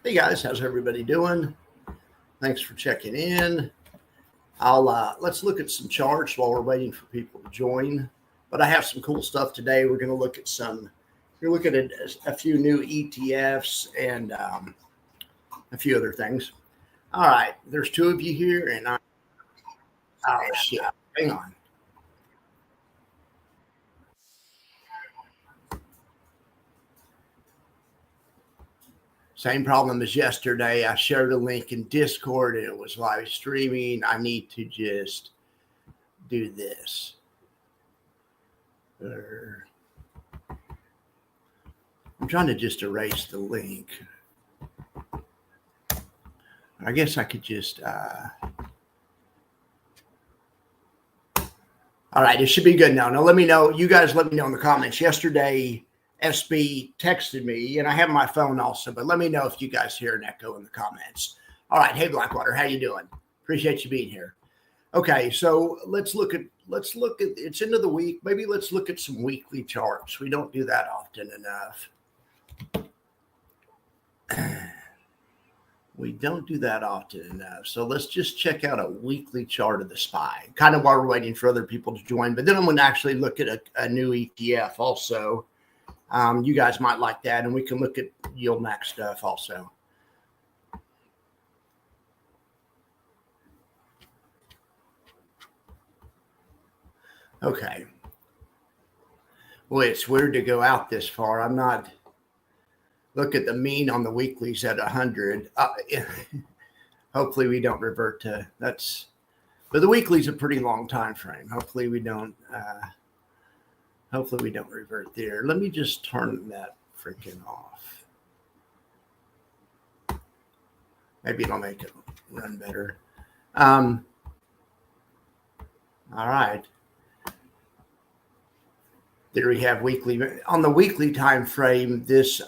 Hey guys, how's everybody doing? Thanks for checking in. Let's look at some charts while we're waiting for people to join. But I have some cool stuff today. We're going to look at a few new ETFs and a few other things. All right, there's two of you here, and oh shit, hang on. Same problem as yesterday. I shared a link in Discord and it was live streaming. I need to just do this. I'm trying to just erase the link. I guess I could just... All right, it should be good now. Now, let me know. You guys let me know in the comments. Yesterday, SB texted me, and I have my phone also, but let me know if you guys hear an echo in the comments. All right. Hey, Blackwater, how you doing? Appreciate you being here. Okay, so let's look at it's into the week. Maybe let's look at some weekly charts. We don't do that often enough. We don't do that often enough. So let's just check out a weekly chart of the SPY, kind of while we're waiting for other people to join. But then I'm going to actually look at a new ETF also. You guys might like that, and we can look at YieldMax stuff also. Okay. Well, it's weird to go out this far. I'm not. Look at the mean on the weeklies at 100. Hopefully we don't revert to that's. But the weekly's a pretty long time frame. Hopefully we don't. Hopefully we don't revert there. Let me just turn that freaking off. Maybe it'll make it run better. All right. There we have weekly. On the weekly time frame, this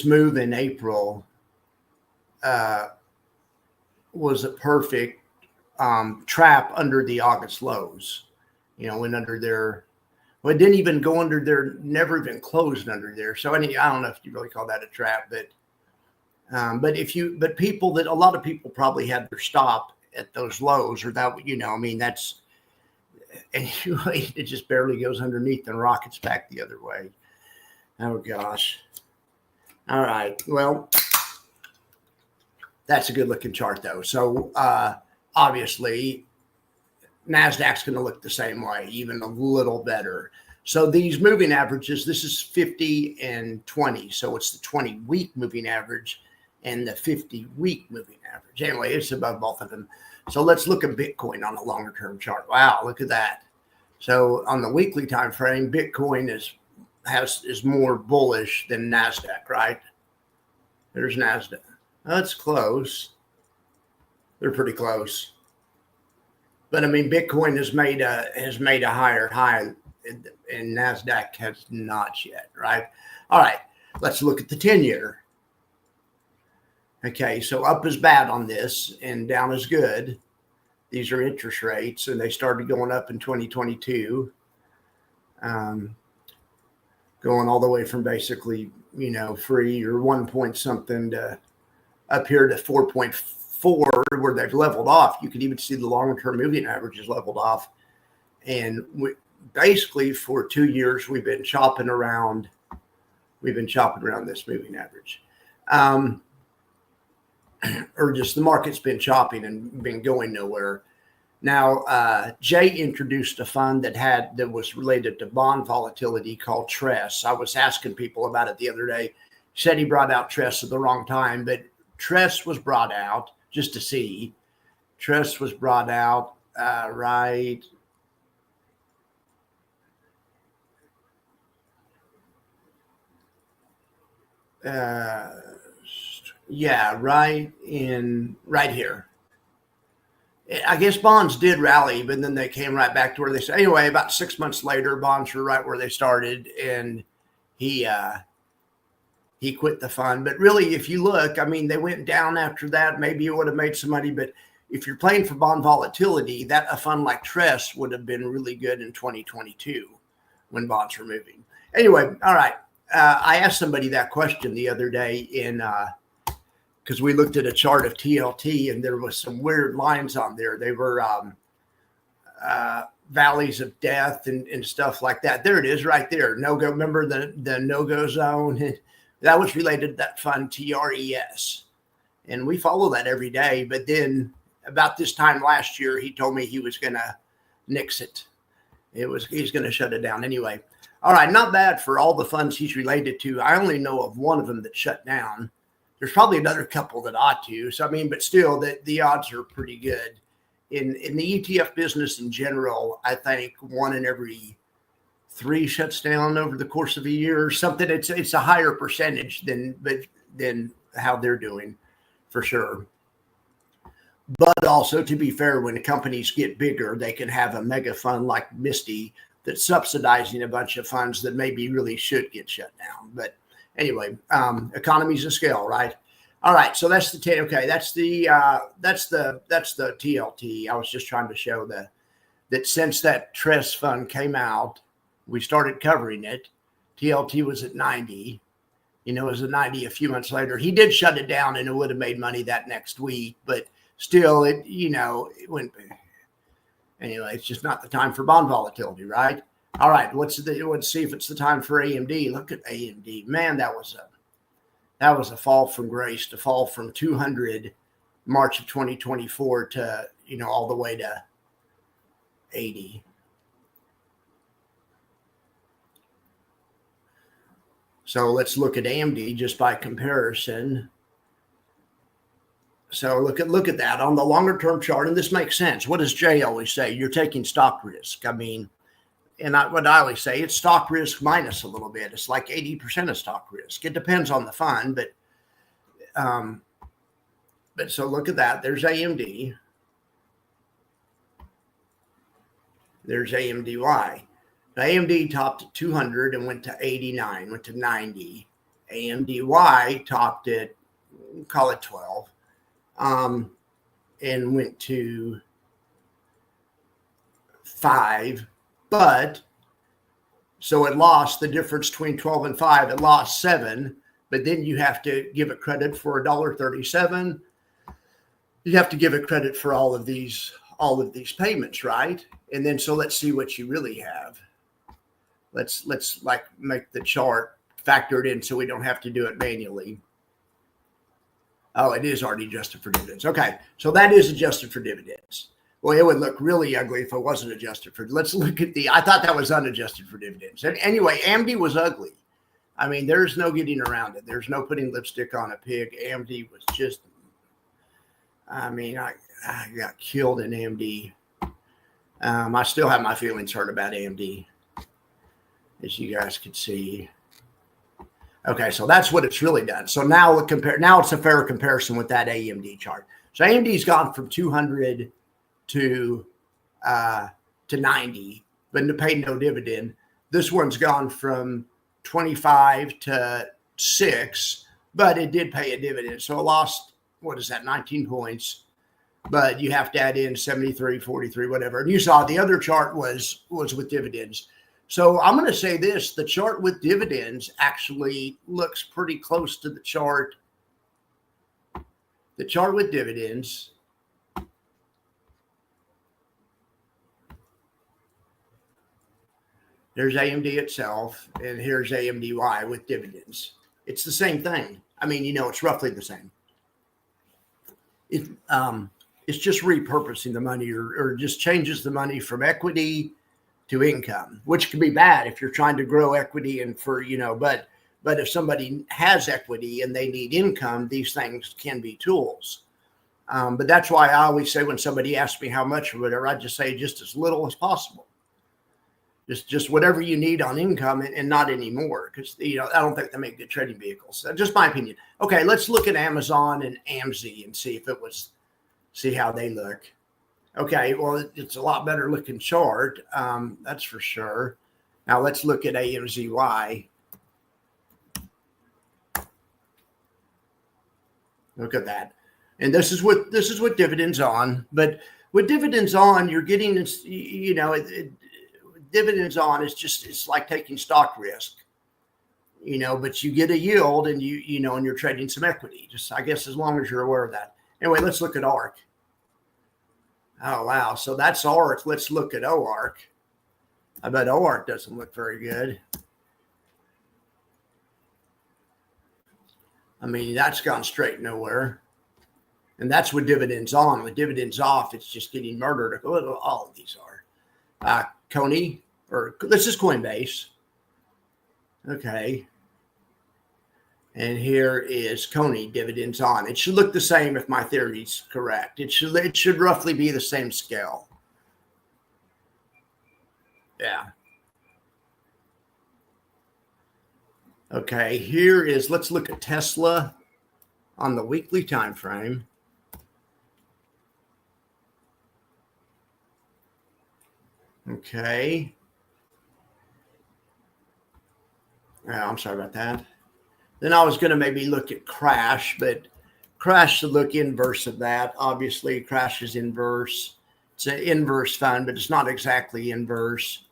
move in April was a perfect trap under the August lows. You know, went under there. Well, it didn't even go under there, never even closed under there. So I don't know if you really call that a trap, but a lot of people probably had their stop at those lows, or that, that's, and it just barely goes underneath and rockets back the other way. Oh gosh. All right. Well, that's a good looking chart though. So obviously NASDAQ's going to look the same way, even a little better. So these moving averages, this is 50 and 20. So it's the 20-week moving average and the 50-week moving average. Anyway, it's above both of them. So let's look at Bitcoin on a longer term chart. Wow, look at that. So on the weekly time frame, Bitcoin is more bullish than NASDAQ, right? There's NASDAQ. That's close. They're pretty close. But I mean, Bitcoin has made a higher high, and NASDAQ has not yet, right? All right, let's look at the 10-year. Okay, so up is bad on this, and down is good. These are interest rates, and they started going up in 2022, going all the way from basically, free or 1 point something to up here to 4.4, where they've leveled off. You can even see the longer-term moving average is leveled off. And basically for 2 years, we've been chopping around this moving average. Or just the market's been chopping and been going nowhere. Now, Jay introduced a fund that was related to bond volatility called TRESS. I was asking people about it the other day. He said he brought out TRESS at the wrong time, but TRESS was brought out just to see. TRESS was brought out right. Yeah, right here. I guess bonds did rally, but then they came right back to where they said. Anyway, about 6 months later, bonds were right where they started, and he quit the fund. But really, if you look, I mean, they went down after that. Maybe it would have made some money, but if you're playing for bond volatility, that a fund like TRESS would have been really good in 2022 when bonds were moving. Anyway, all right. I asked somebody that question the other day because we looked at a chart of TLT and there was some weird lines on there. They were valleys of death and stuff like that. There it is right there. No-go. Remember the no-go zone? That was related to that fund TRES. And we follow that every day. But then about this time last year, he told me he was going to nix it. He's going to shut it down anyway. All right, not bad for all the funds he's related to. I only know of one of them that shut down. There's probably another couple that ought to. So, I mean, but still, the odds are pretty good. In the ETF business in general, I think 1 in every 3 shuts down over the course of a year or something. It's a higher percentage than how they're doing, for sure. But also, to be fair, when companies get bigger, they can have a mega fund like Misty that's subsidizing a bunch of funds that maybe really should get shut down. But anyway, economies of scale, right? All right, so that's the 10. Okay, that's the TLT. I was just trying to show that since that TRES fund came out, we started covering it. TLT was at 90. It was at 90 a few months later. He did shut it down, and it would have made money that next week. But still, it went. Anyway, it's just not the time for bond volatility, right? All right, let's see if it's the time for AMD. Look at AMD, man. That was a fall from grace, to fall from 200 March of 2024 to all the way to 80. So let's look at AMD just by comparison. So look at that on the longer term chart, and this makes sense. What does Jay always say? You're taking stock risk. I mean, what I always say, it's stock risk minus a little bit. It's like 80% of stock risk. It depends on the fund, but so look at that. There's AMD. There's AMDY. Now, AMD topped at 200 and went to 89, went to 90. AMDY topped at, call it 12, and went to 5. But so it lost the difference between 12 and 5. It lost 7, but then you have to give it credit for $1.37. You have to give it credit for all of these payments, right? And then so let's see what you really have. Let's like make the chart factor it in so we don't have to do it manually. Oh, it is already adjusted for dividends. Okay, so that is adjusted for dividends. Well, it would look really ugly if it wasn't adjusted for. Let's look at I thought that was unadjusted for dividends. And anyway, AMD was ugly. I mean, there's no getting around it. There's no putting lipstick on a pig. AMD was just, I mean, I got killed in AMD. I still have my feelings hurt about AMD, as you guys can see. Okay, so that's what it's really done. So now it's a fair comparison with that AMD chart. So AMD's gone from 200 to 90, but paid no dividend. This one's gone from 25 to 6, but it did pay a dividend. So it lost, 19 points, but you have to add in 73, 43, whatever. And you saw the other chart was with dividends. So I'm going to say this, the chart with dividends actually looks pretty close to the chart. The chart with dividends there's AMD itself, and here's AMDY with dividends. It's the same thing. I mean, it's roughly the same. It's just repurposing the money or just changes the money from equity to income, which can be bad if you're trying to grow equity and but if somebody has equity and they need income, these things can be tools. But that's why I always say when somebody asks me how much or whatever, I just say just as little as possible. Just whatever you need on income and not anymore, because I don't think they make good trading vehicles. Just my opinion. Okay, let's look at Amazon and AMZ and see how they look. Okay, well, it's a lot better looking chart, that's for sure. Now let's look at AMZY. Look at that, and this is what dividends on. But with dividends on, you're getting this, dividends on is it's like taking stock risk. but you get a yield and and you're trading some equity. Just, I guess, as long as you're aware of that. Anyway, let's look at ARC. Oh, wow. So that's ARC. Let's look at OARC. I bet OARC doesn't look very good. I mean, that's gone straight nowhere. And that's with dividends on. With dividends off, it's just getting murdered. All of these are. Coney, or this is Coinbase. Okay. And here is Coney, dividends on. It should look the same if my theory's correct. It should roughly be the same scale. Yeah. Okay, let's look at Tesla on the weekly time frame. Okay. I'm sorry about that. Then I was going to maybe look at Crash, but Crash should look inverse of that. Obviously, Crash is inverse. It's an inverse fund, but it's not exactly inverse.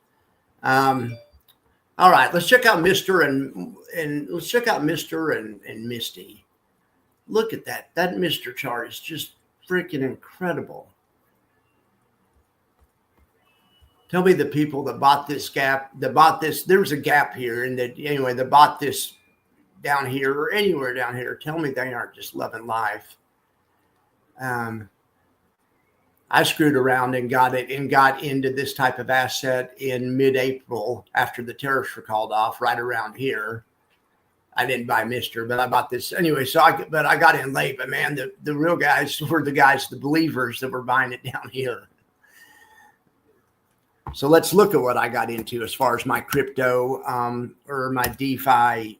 All right, let's check out Mr. and let's check out Mr. and Misty. Look at that. That Mr. chart is just freaking incredible. Tell me the people that bought this gap, there was a gap here, and that bought this down here or anywhere down here. Tell me they aren't just loving life. I screwed around and got into this type of asset in mid-April after the tariffs were called off, right around here. I didn't buy Mr., but I bought this anyway. I got in late, but man, the real guys were the believers that were buying it down here. So let's look at what I got into as far as my crypto or my DeFi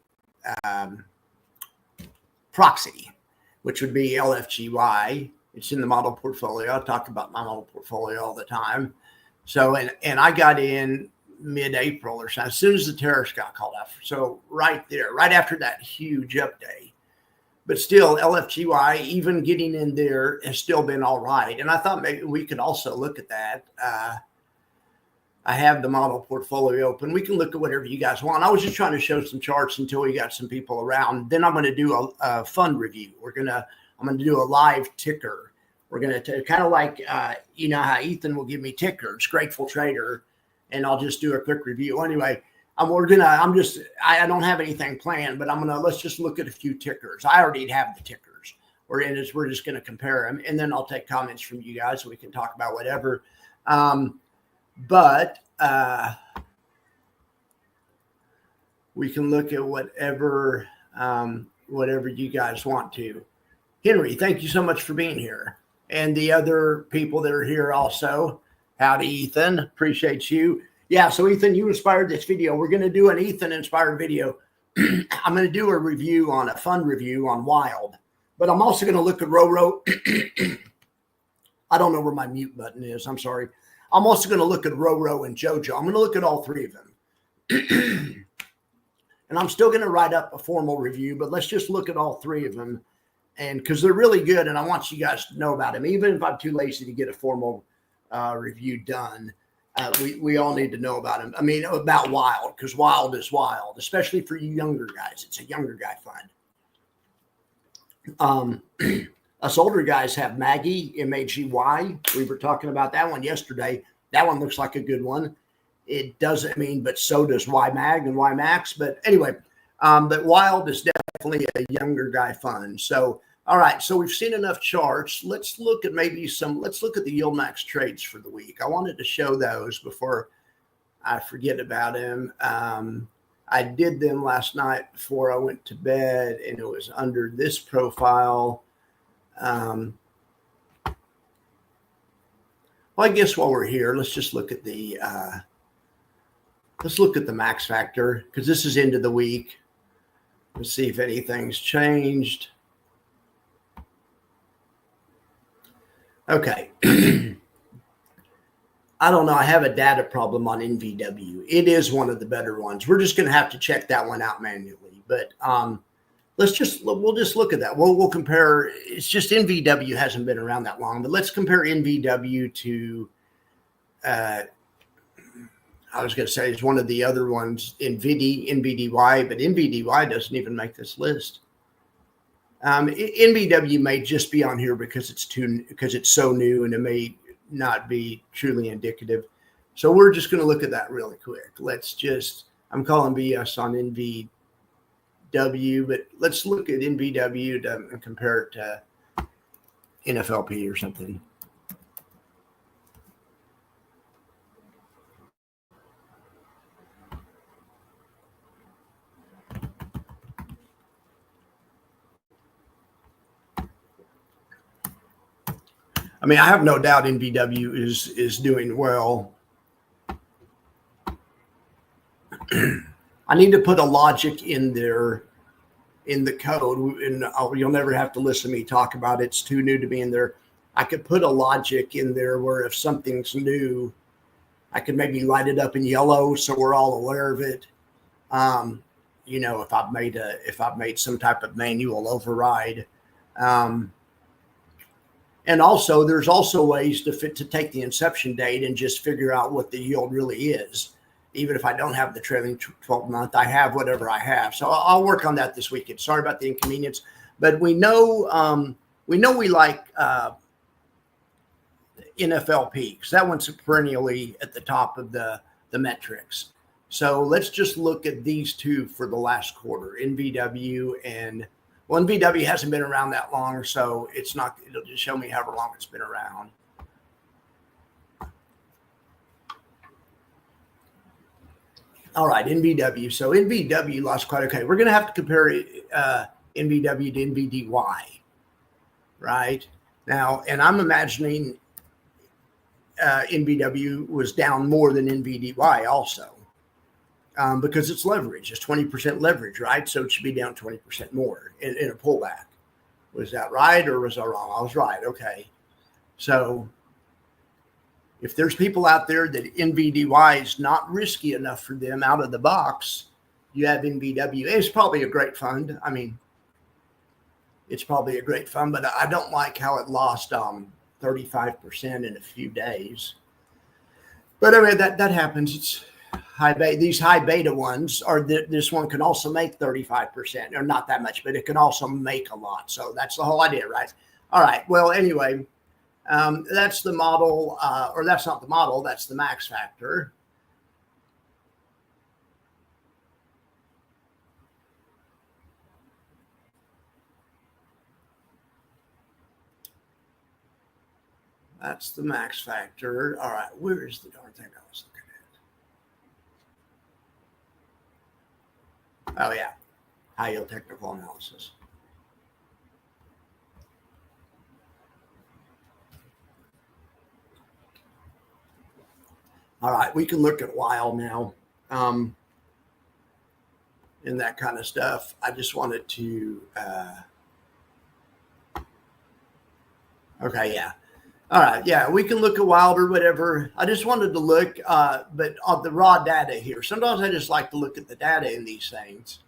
proxy, which would be LFGY. It's in the model portfolio. I talk about my model portfolio all the time. So, and I got in mid-April or so, as soon as the tariffs got called off. So right there, right after that huge update. But still, LFGY, even getting in there, has still been all right. And I thought maybe we could also look at that. I have the model portfolio open. We can look at whatever you guys want. I was just trying to show some charts until we got some people around. Then I'm going to do a fund review. I'm going to do a live ticker. We're going to kind of like, how Ethan will give me tickers, Grateful Trader, and I'll just do a quick review. Anyway, I don't have anything planned, but let's just look at a few tickers. I already have the tickers. We're just going to compare them, and then I'll take comments from you guys so we can talk about whatever. But we can look at whatever you guys want to. Henry, thank you so much for being here. And the other people that are here also. Howdy, Ethan. Appreciate you. Yeah, so Ethan, you inspired this video. We're going to do an Ethan-inspired video. I'm going to do a fund review on Wild. But I'm also going to look at Roro. I don't know where my mute button is. I'm sorry. I'm also going to look at Roro and JoJo. I'm going to look at all three of them. And I'm still going to write up a formal review, but let's just look at all three of them. And because they're really good, and I want you guys to know about them. Even if I'm too lazy to get a formal review done, we all need to know about them. I mean, about Wild, because Wild is wild, especially for you younger guys. It's a younger guy fund. Us older guys have Maggie, M-A-G-Y. We were talking about that one yesterday. That one looks like a good one. It doesn't mean, but so does YMAG and YMAX. But anyway, but Wild is definitely a younger guy fund. So, all right. So we've seen enough charts. Let's look at let's look at the YieldMax trades for the week. I wanted to show those before I forget about them. I did them last night before I went to bed, and it was under this profile. Well, I guess while we're here, let's just look at the max factor, because this is into the week. Let's see if anything's changed. Okay. I don't know. I have a data problem on NVW. It is one of the better ones. We're just going to have to check that one out manually. But we'll just look at that. We'll compare. It's just NVW hasn't been around that long, but let's compare NVW to I was going to say it's one of the other ones, NVDY, but NVDY doesn't even make this list. NVW may just be on here because it's so new, and it may not be truly indicative. So we're just going to look at that really quick. I'm calling BS on NVW, but let's look at NVW and compare it to NFLP or something. I mean, I have no doubt NVW is doing well. I need to put a logic in there in the code, and you'll never have to listen to me talk about it. It's too new to be in there. I could put a logic in there where if something's new, I could maybe light it up in yellow so we're all aware of it. If I've made some type of manual override. And also, there's also ways to take the inception date and just figure out what the yield really is. Even if I don't have the trailing 12-month, I have whatever I have. So I'll work on that this weekend. Sorry about the inconvenience, but we know we like NFLP because that one's perennially at the top of the metrics. So let's just look at these two for the last quarter, NVW and. Well, NVW hasn't been around that long, so it'll just show me however long it's been around. All right, NVW. So NVW lost quite okay. We're going to have to compare NVW to NVDY, right? Now, and I'm imagining NVW was down more than NVDY also. Because it's leverage, it's 20% leverage, right? So it should be down 20% more in a pullback. Was that right or was I wrong? I was right. Okay. So if there's people out there that NVDY is not risky enough for them out of the box, you have NVW. It's probably a great fund. I mean, it's probably a great fund, but I don't like how it lost 35% in a few days. But I mean, that happens. It's these high beta ones this one can also make 35%, or not that much, but it can also make a lot. So that's the whole idea, right? All right. Well, anyway, that's the model, or that's not the model. That's the max factor. That's the max factor. All right. Where is the darn thing I was looking at? Oh, yeah. High yield technical analysis. All right. We can look at while now and that kind of stuff. I just wanted to. Okay. Yeah. All right. Yeah. We can look at wild or whatever. I just wanted to look, but on the raw data here. Sometimes I just like to look at the data in these things.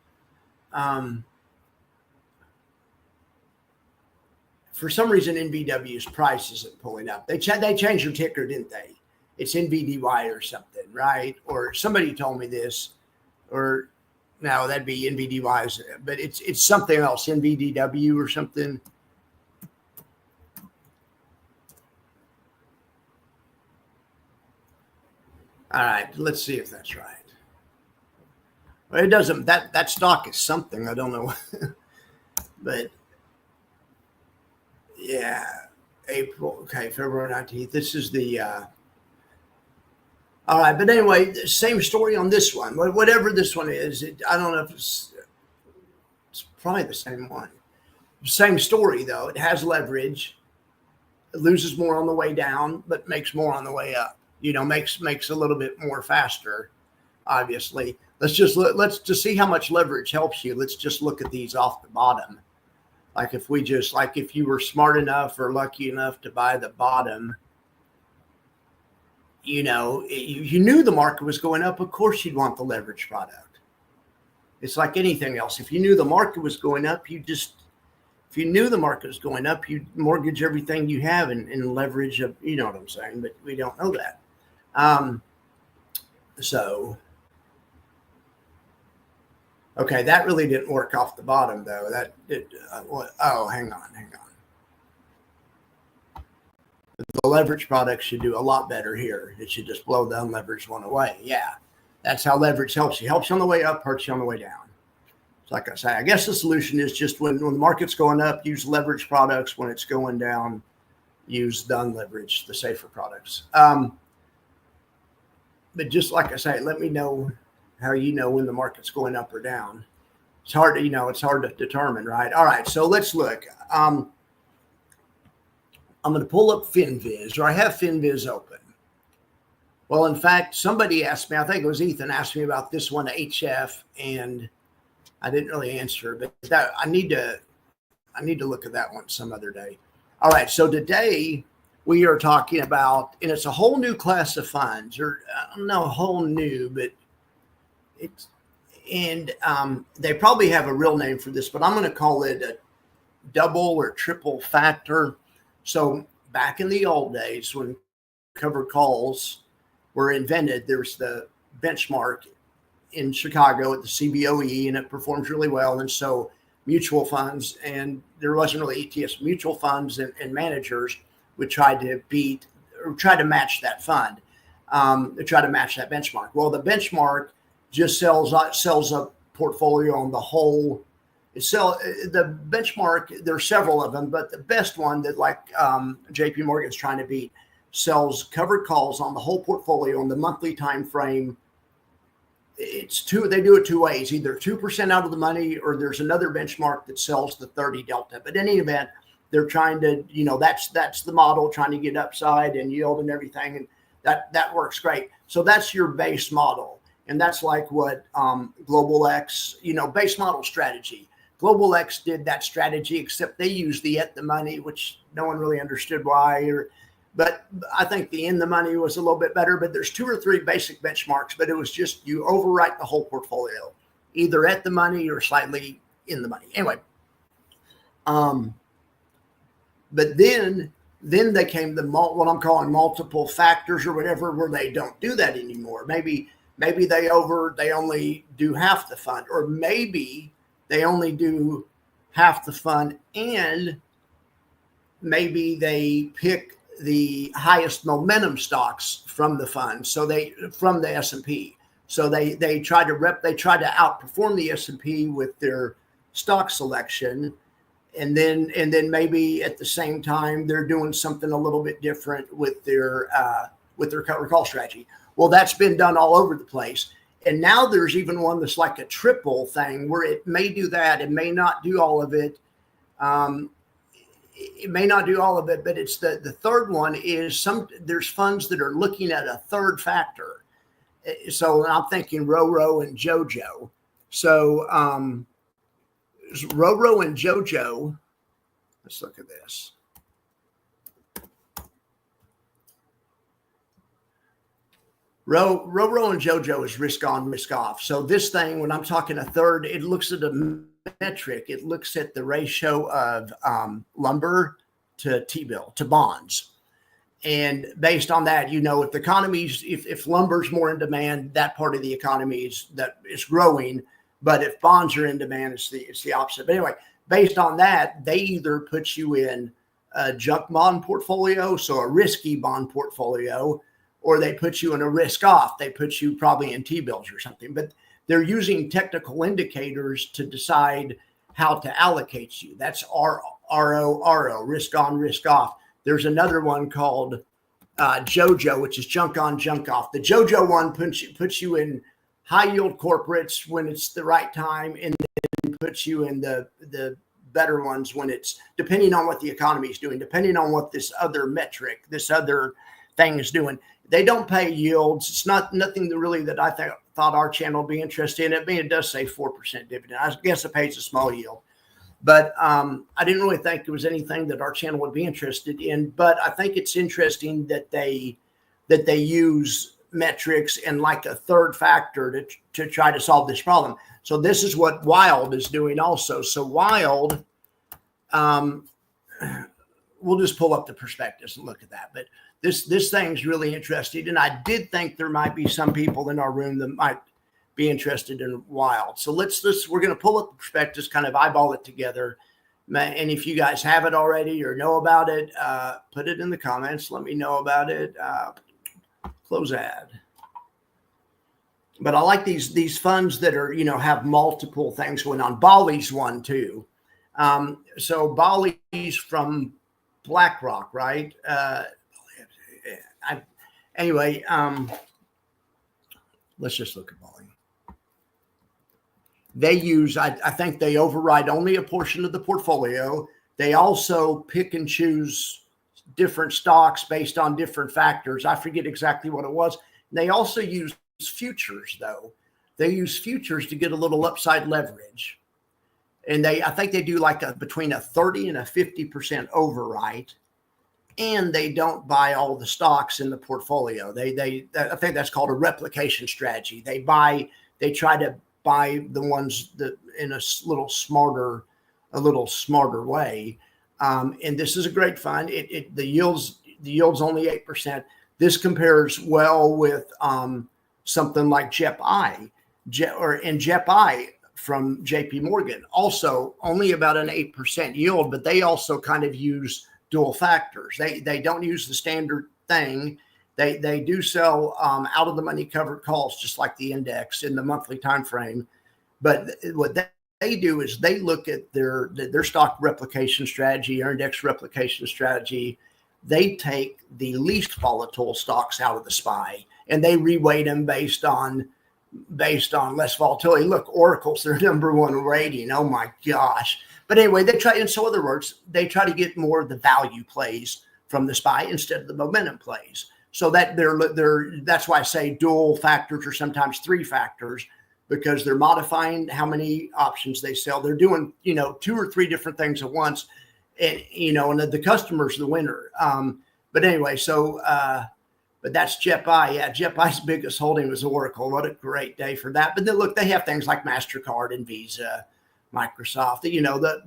For some reason, NVW's price isn't pulling up. They changed their ticker, didn't they? It's NVDY or something, right? Or somebody told me this, or no, that'd be NVDY, but it's something else, NVDW or something. All right, let's see if that's right. Well, it doesn't. That stock is something. I don't know, but yeah, April. Okay, February 19th. This is the. All right, but anyway, same story on this one. Whatever this one is, I don't know if it's probably the same one. Same story though. It has leverage. It loses more on the way down, but makes more on the way up. Makes a little bit more faster. Obviously, let's just see how much leverage helps you. Let's just look at these off the bottom. If you were smart enough or lucky enough to buy the bottom, you knew the market was going up. Of course, you'd want the leverage product. It's like anything else. If you knew the market was going up, if you knew the market was going up, you'd mortgage everything you have and leverage. You know what I'm saying? But we don't know that. So, okay, that really didn't work off the bottom though. That did. Oh, hang on. The leverage product should do a lot better here. It should just blow the unleveraged one away. Yeah, that's how leverage helps you. Helps you on the way up, hurts you on the way down. So like I say, I guess the solution is just when the market's going up, use leverage products. When it's going down, use the unleveraged, the safer products. But just like I say, let me know how you know when the market's going up or down. It's hard to, it's hard to determine, right? All right, so let's look. I'm going to pull up FinViz, or I have FinViz open. Well, in fact, somebody asked me, I think it was Ethan, asked me about this one, HF, and I didn't really answer, but I need to look at that one some other day. All right, so today we are talking about, and it's a whole new class of funds, or I don't know, whole new, but it's, and they probably have a real name for this, but I'm going to call it a double or triple factor. So back in the old days when covered calls were invented, there's the benchmark in Chicago at the CBOE, and it performs really well. And so mutual funds, and there wasn't really ETFs, mutual funds and managers would try to beat or try to match that fund, try to match that benchmark. Well, the benchmark just sells a portfolio on the whole. The benchmark, there's several of them, but the best one that JP Morgan's trying to beat sells covered calls on the whole portfolio on the monthly time frame. They do it two ways, either 2% out of the money, or there's another benchmark that sells the 30 delta. But in any event, they're trying to, that's the model, trying to get upside and yield and everything. And that works great. So that's your base model. And that's like what Global X, base model strategy. Global X did that strategy, except they used the at the money, which no one really understood why. But I think the in the money was a little bit better. But there's 2 or 3 basic benchmarks, but it was just you overwrite the whole portfolio, either at the money or slightly in the money. Anyway, but then they came what I'm calling multiple factors or whatever, where they don't do that anymore. Maybe they only do half the fund, or maybe they only do half the fund, and maybe they pick the highest momentum stocks from the fund. So from the S&P. So they try to outperform the S&P with their stock selection. And then maybe at the same time, they're doing something a little bit different with their covered call strategy. Well, that's been done all over the place. And now there's even one that's like a triple thing, where it may do that. It may not do all of it. It may not do all of it, but it's the third one is there's funds that are looking at a third factor. So I'm thinking RoRo and JoJo. So RoRo and JoJo, let's look at this. RoRo and JoJo is risk on, risk off. So this thing, when I'm talking a third, it looks at a metric. It looks at the ratio of lumber to T-bill, to bonds. And based on that, if the economy's, if lumber's more in demand, that part of the economy is growing. But if bonds are in demand, it's the opposite. But anyway, based on that, they either put you in a junk bond portfolio, so a risky bond portfolio, or they put you in a risk off. They put you probably in T-bills or something. But they're using technical indicators to decide how to allocate you. That's RO, risk on, risk off. There's another one called JoJo, which is junk on, junk off. The JoJo one puts you in high yield corporates when it's the right time, and then puts you in the better ones when it's, depending on what the economy is doing, depending on what this other metric, this other thing is doing. They don't pay yields. It's nothing really that I thought our channel would be interested in. It does say 4% dividend. I guess it pays a small yield. But I didn't really think there was anything that our channel would be interested in. But I think it's interesting that they use metrics and like a third factor to try to solve this problem. So this is what Wild is doing also. So Wild we'll just pull up the prospectus and look at that. But this thing's really interesting. And I did think there might be some people in our room that might be interested in Wild. So we're going to pull up the prospectus, kind of eyeball it together. And if you guys have it already or know about it, put it in the comments. Let me know about it. Close ad. But I like these funds that are, have multiple things going on. Bali's one too. So Bali's from BlackRock, right? Anyway, let's just look at Bali. They use, I think they override only a portion of the portfolio. They also pick and choose different stocks based on different factors. I forget exactly what it was. They also use futures, though. They use futures to get a little upside leverage. And I think they do like between a 30 and a 50% overwrite. And they don't buy all the stocks in the portfolio. I think that's called a replication strategy. They try to buy the ones that in a little smarter way. And this is a great fund. The yield's only 8%. This compares well with something like JEPI from JP Morgan. Also only about an 8% yield, but they also kind of use dual factors. They don't use the standard thing. They do sell out of the money covered calls, just like the index in the monthly time frame. But what they do is they look at their stock replication strategy, or index replication strategy. They take the least volatile stocks out of the SPY and they reweight them based on less volatility. Look, Oracle's their number one rating. Oh my gosh. But anyway, in so other words, they try to get more of the value plays from the SPY instead of the momentum plays. So that that's why I say dual factors or sometimes three factors, because they're modifying how many options they sell. They're doing, 2 or 3 different things at once, and the customer's the winner. But anyway, but that's JEPI. Yeah, JEPI's biggest holding was Oracle. What a great day for that. But then look, they have things like MasterCard and Visa, Microsoft,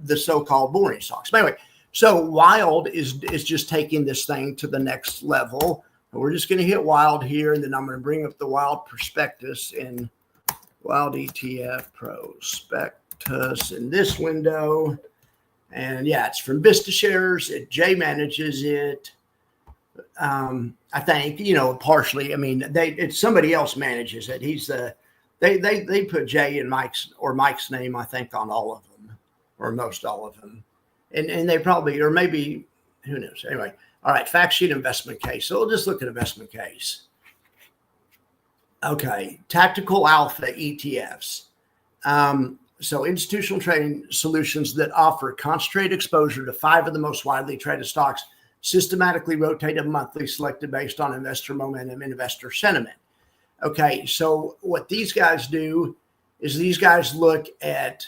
the so-called boring stocks. But anyway, so Wild is just taking this thing to the next level. We're just going to hit Wild here, and then I'm going to bring up the Wild prospectus in Wild ETF prospectus in this window. And yeah, it's from Vista Shares. Jay manages it. I think, partially. I mean, it's somebody else manages it. He's they put Jay and Mike's name, I think, on all of them, or most all of them. And they probably, or maybe, who knows? Anyway. All right, fact sheet investment case. So we'll just look at investment case. Okay, tactical alpha ETFs. So institutional trading solutions that offer concentrated exposure to 5 of the most widely traded stocks, systematically rotated monthly, selected based on investor momentum and investor sentiment. Okay, so what these guys do is these guys look at,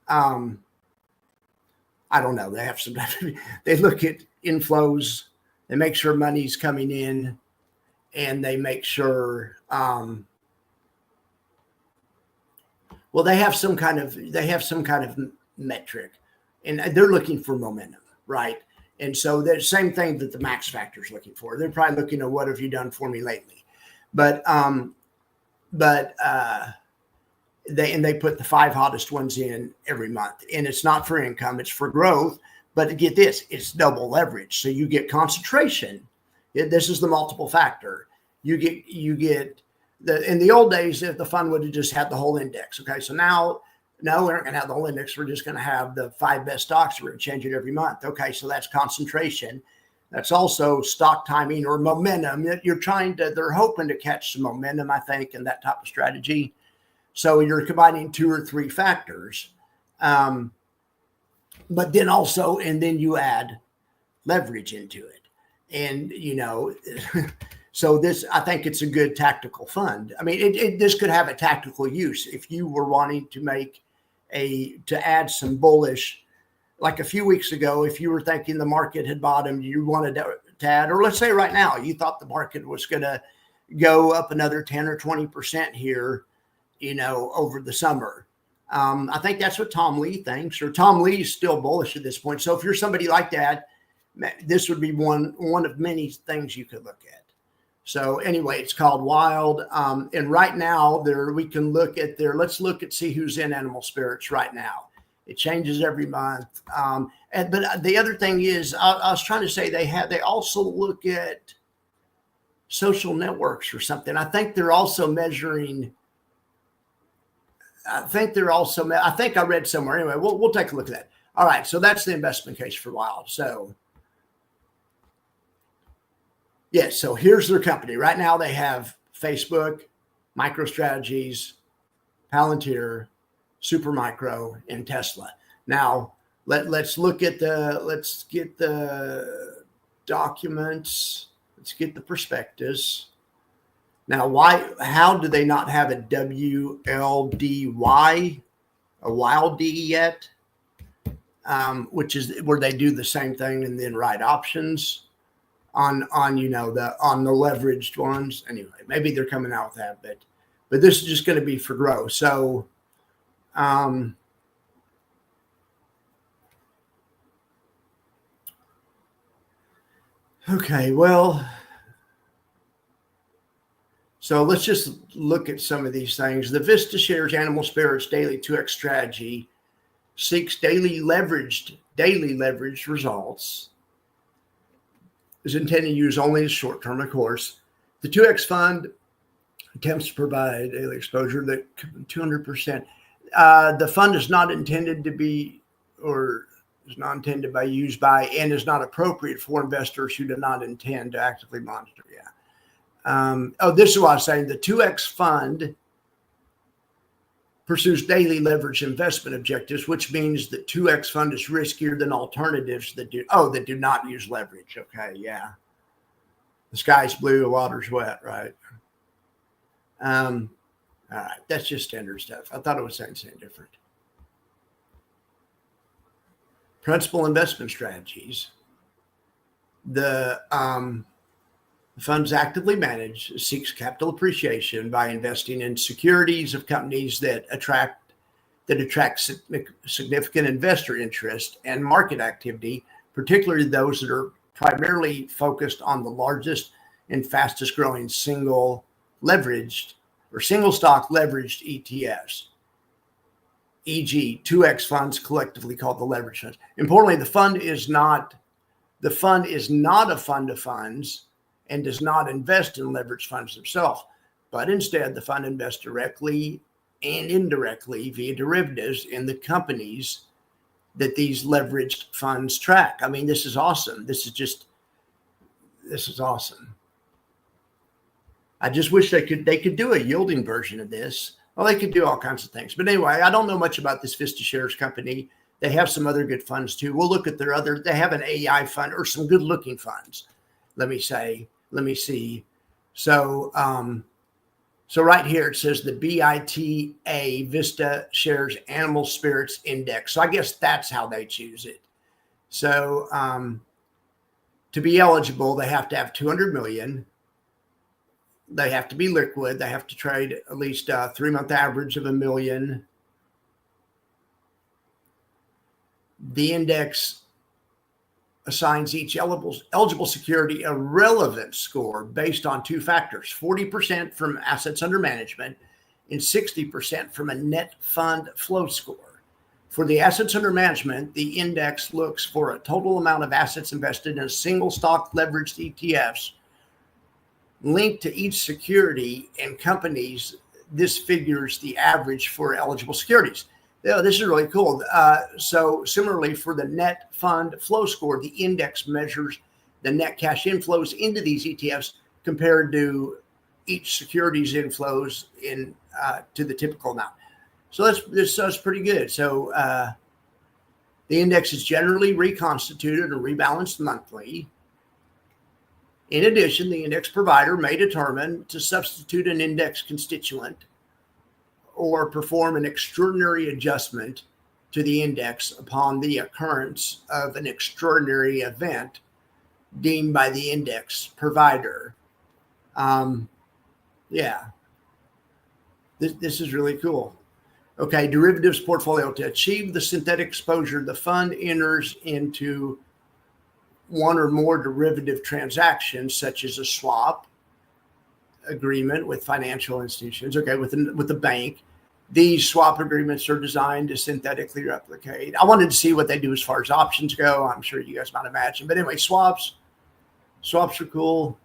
I don't know, they look at inflows. They make sure money's coming in, and they make sure, they have some kind of metric, and they're looking for momentum, right? And so the same thing that the max factor is looking for. They're probably looking at what have you done for me lately, but they put the 5 hottest ones in every month, and it's not for income, it's for growth. But get this, it's double leverage. So you get concentration. This is the multiple factor. You get in the old days, if the fund would have just had the whole index. Okay. So now, no, we aren't going to have the whole index. We're just going to have the 5 best stocks. We're going to change it every month. Okay. So that's concentration. That's also stock timing or momentum. They're hoping to catch some momentum, I think, in that type of strategy. So you're combining 2 or 3 factors. But then also, and then you add leverage into it. And, so this, I think it's a good tactical fund. I mean, this could have a tactical use if you were wanting to add some bullish, like a few weeks ago, if you were thinking the market had bottomed, you wanted to add, or let's say right now, you thought the market was going to go up another 10 or 20% here, over the summer. I think that's what Tom Lee thinks, or Tom Lee's still bullish at this point. So if you're somebody like that, this would be one of many things you could look at. So anyway, it's called Wild. And right now we can look at let's look at see who's in Animal Spirits right now. It changes every month. But the other thing is, I was trying to say they also look at social networks or something. I think they're also measuring. I think I read somewhere. Anyway, we'll take a look at that. All right, so that's the investment case for Wild. So yes, so here's their company. Right now they have Facebook, MicroStrategies, Palantir, Supermicro, and Tesla. Now let's get the documents. Let's get the prospectus. Now, how do they not have a WLDY, a WILD yet? Which is where they do the same thing and then write options on the leveraged ones. Anyway, maybe they're coming out with that, but this is just going to be for growth. So, okay, well, so let's just look at some of these things. The Vista Shares Animal Spirits Daily 2X strategy seeks daily leveraged results. Is intended to use only as short term, of course. The 2X fund attempts to provide daily exposure that 200%. The fund is not intended to be, or is not intended by, used by, and is not appropriate for investors who do not intend to actively monitor. Yeah. This is what I was saying. The 2X fund pursues daily leverage investment objectives, which means the 2X fund is riskier than alternatives that do not use leverage. Okay, yeah. The sky's blue, the water's wet, right? All right, that's just standard stuff. I thought it was saying something different. Principal investment strategies. The funds actively managed seeks capital appreciation by investing in securities of companies that attract significant investor interest and market activity, particularly those that are primarily focused on the largest and fastest growing single stock leveraged ETFs, e.g. 2X funds, collectively called the leverage funds. Importantly, the fund is not a fund of funds and does not invest in leveraged funds themselves, but instead the fund invests directly and indirectly via derivatives in the companies that these leveraged funds track. I mean, this is awesome. This is awesome. I just wish they could do a yielding version of this. Well, they could do all kinds of things. But anyway, I don't know much about this Vista Shares company. They have some other good funds too. We'll look at they have an AI fund or some good looking funds. Let me see. So right here, it says the BITA Vista Shares Animal Spirits Index. So I guess that's how they choose it. So to be eligible, they have to have 200 million. They have to be liquid. They have to trade at least a 3-month average of 1 million. The index assigns each eligible security a relevance score based on 2 factors, 40% from assets under management and 60% from a net fund flow score. For the assets under management, the index looks for a total amount of assets invested in a single stock leveraged ETFs linked to each security and companies. This figures the average for eligible securities. This is really cool. So similarly, for the net fund flow score, the index measures the net cash inflows into these ETFs compared to each security's inflows to the typical amount. So that's pretty good. So the index is generally reconstituted or rebalanced monthly. In addition, the index provider may determine to substitute an index constituent or perform an extraordinary adjustment to the index upon the occurrence of an extraordinary event deemed by the index provider. This is really cool. Okay, derivatives portfolio. To achieve the synthetic exposure, the fund enters into one or more derivative transactions, such as a swap agreement with financial institutions, okay, with the bank. These swap agreements are designed to synthetically replicate. I wanted to see what they do as far as options go. I'm sure you guys might imagine. But anyway, swaps are cool.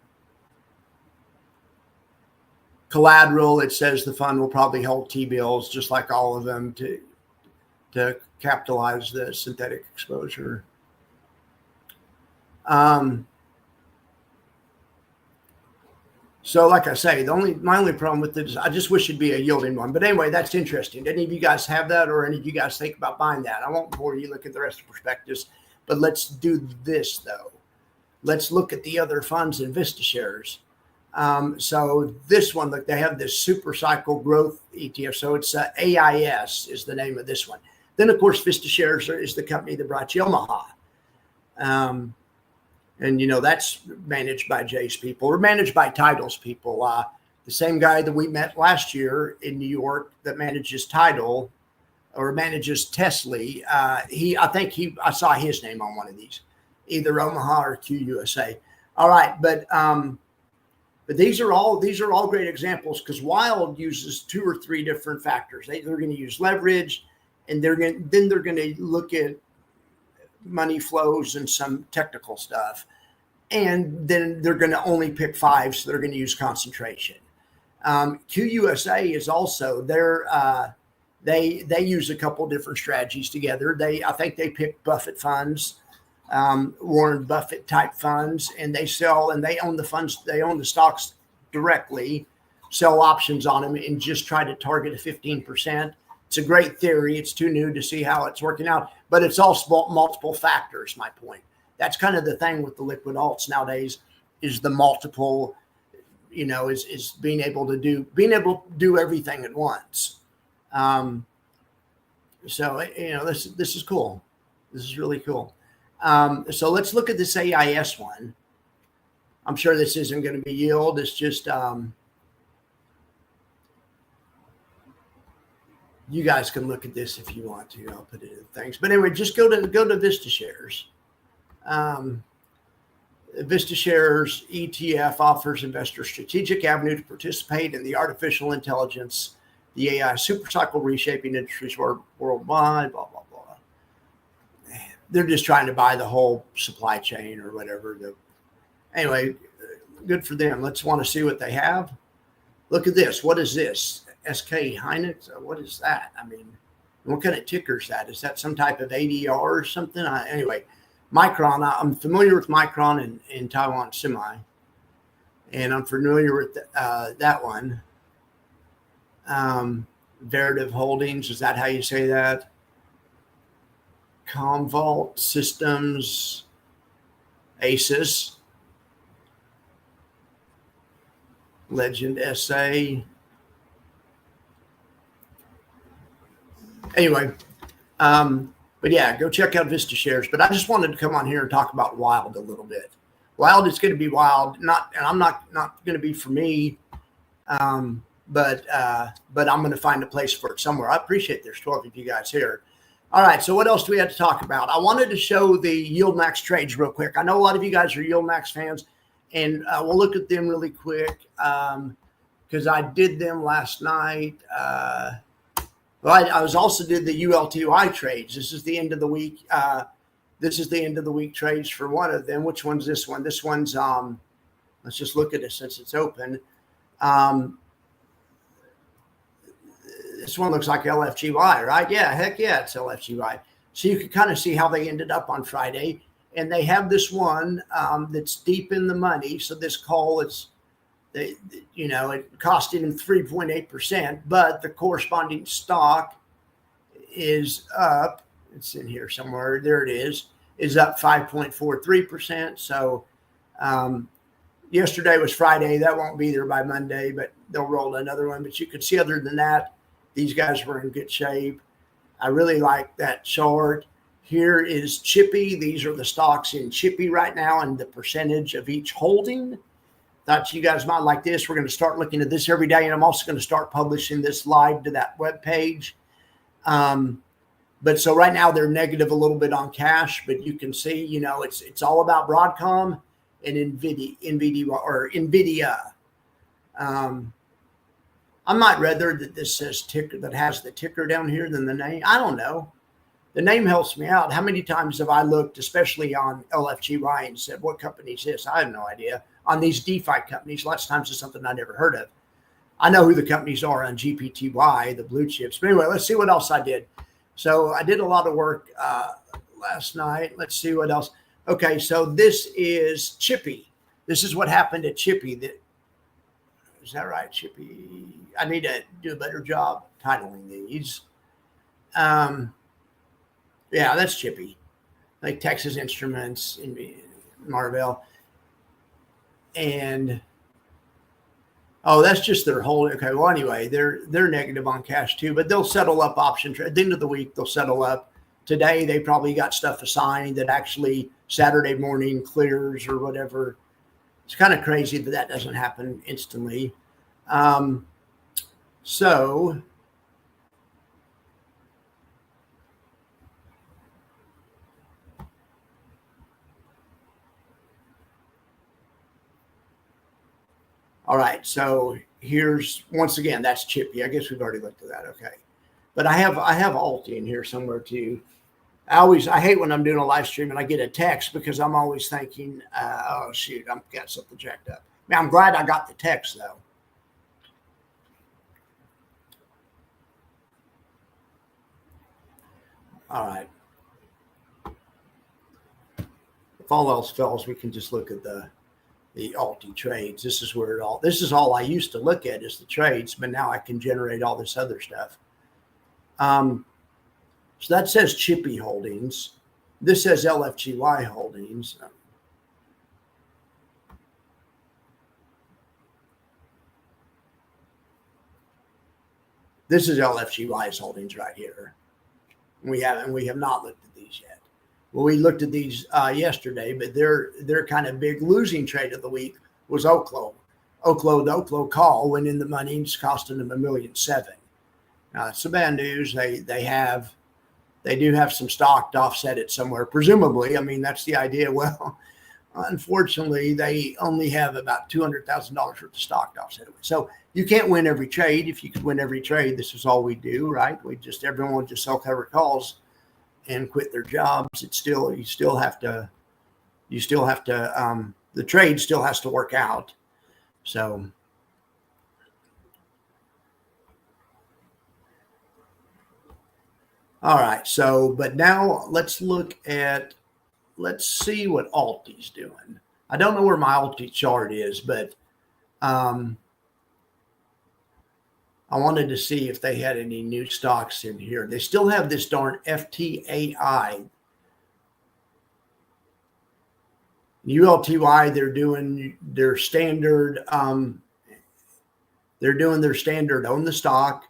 Collateral, it says the fund will probably hold T-bills, just like all of them, to capitalize the synthetic exposure. So like I say, my only problem with it is I just wish it'd be a yielding one. But anyway, that's interesting. Did any of you guys have that, or any of you guys think about buying that? I won't bore you. Look at the rest of the prospectus, but let's do this though. Let's look at the other funds in Vista shares. So this one, look, they have this super cycle growth ETF. So it's AIS is the name of this one. Then of course, Vista shares is the company that brought you Omaha. And, you know, that's managed by Jay's people, or managed by Title's people. The same guy that we met last year in New York that manages Title or manages Tesla. I saw his name on one of these, either Omaha or QUSA. All right. But these are all great examples, because Wild uses 2 or 3 different factors. They're going to use leverage, and they're going to look at money flows and some technical stuff, and then they're going to only pick 5, so they're going to use concentration. QUSA is also they use a couple different strategies together. I think they pick Buffett funds, Warren Buffett type funds, and they sell, and they own the funds, they own the stocks directly, sell options on them, and just try to target a 15%. It's a great theory. It's too new to see how it's working out, but it's all multiple factors. My point. That's kind of the thing with the liquid alts nowadays, is the multiple, you know, is being able to do everything at once. So, you know, this is cool. This is really cool. So let's look at this AIS one. I'm sure this isn't going to be yield. It's just, you guys can look at this if you want to. I'll put it in things. But anyway, just go to Vista shares. Vista shares ETF offers investors strategic avenue to participate in the artificial intelligence, the AI supercycle reshaping industries worldwide, blah, blah, blah. They're just trying to buy the whole supply chain or whatever. Anyway, good for them. Let's want to see what they have. Look at this. What is this? SK Hynix? What is that? I mean, what kind of ticker is that? Is that some type of ADR or something? Anyway, Micron. I'm familiar with Micron in Taiwan Semi, and I'm familiar with that one. Veritiv Holdings. Is that how you say that? Commvault Systems, ASUS, Legend SA. Anyway, but yeah, go check out Vista shares. But I just wanted to come on here and talk about Wild a little bit. Wild is going to be wild, and I'm not going to be for me, but I'm going to find a place for it somewhere. I appreciate there's 12 of you guys here. All right, so what else do we have to talk about? I wanted to show the YieldMax trades real quick. I know a lot of you guys are YieldMax fans, and we'll look at them really quick because I did them last night. Well, I was also did the ULTY trades. This is the end of the week. This is the end of the week trades for one of them. Which one's this one? This one's let's just look at it since it's open. This one looks like LFGY, right? Yeah, heck yeah, it's LFGY. So you can kind of see how they ended up on Friday. And they have this one that's deep in the money. So this call, it costed them 3.8%, but the corresponding stock is up. It's in here somewhere. There it is up 5.43%. So yesterday was Friday. That won't be there by Monday, but they'll roll another one. But you can see, other than that, these guys were in good shape. I really like that chart. Here is Chippy. These are the stocks in Chippy right now and the percentage of each holding. Thought you guys might like this. We're going to start looking at this every day, and I'm also going to start publishing this live to that webpage. But so right now they're negative a little bit on cash, but you can see, it's all about Broadcom and NVIDIA. I might rather that this says ticker, that has the ticker down here, than the name. I don't know. The name helps me out. How many times have I looked, especially on LFGY, and said, what company is this? I have no idea. On these DeFi companies, lots of times it's something I never heard of. I know who the companies are on GPTY, the blue chips. But anyway, let's see what else I did. So I did a lot of work last night. Let's see what else. Okay, so this is Chippy. This is what happened at Chippy. Is that right, Chippy? I need to do a better job titling these. Yeah, that's Chippy, like Texas Instruments in Marvell. And that's just their whole. Okay, well, anyway, they're negative on cash too, but they'll settle up option trade. At the end of the week, they'll settle up. Today, they probably got stuff assigned that actually Saturday morning clears or whatever. It's kind of crazy that doesn't happen instantly. So all right, so here's, once again, that's Chippy. I guess we've already looked at that. Okay, but I have Alti in here somewhere too. I hate when I'm doing a live stream and I get a text, because I'm always thinking, oh shoot, I've got something jacked up. Now, I'm glad I got the text though. All right. If all else fails, we can just look at the Alti trades. This is all I used to look at, is the trades, but now I can generate all this other stuff. So that says Chippy Holdings. This says LFGY Holdings. This is LFGY's holdings right here. We have not looked at these yet. Well, we looked at these yesterday, but their kind of big losing trade of the week was Oklo. The Oklo call went in the money. It's costing them $1.7 million. Now, that's the bad news. They do have some stock to offset it somewhere, presumably. I mean, that's the idea. Well, unfortunately, they only have about $200,000 worth of stock to offset it with. So you can't win every trade. If you could win every trade, this is all we do, right? Everyone would just sell covered calls and quit their jobs. You still have to, the trade still has to work out. So, all right. So, but now let's see what Alti's doing. I don't know where my Alti chart is, but I wanted to see if they had any new stocks in here. They still have this darn FTAI. ULTY, they're doing their standard, own the stock,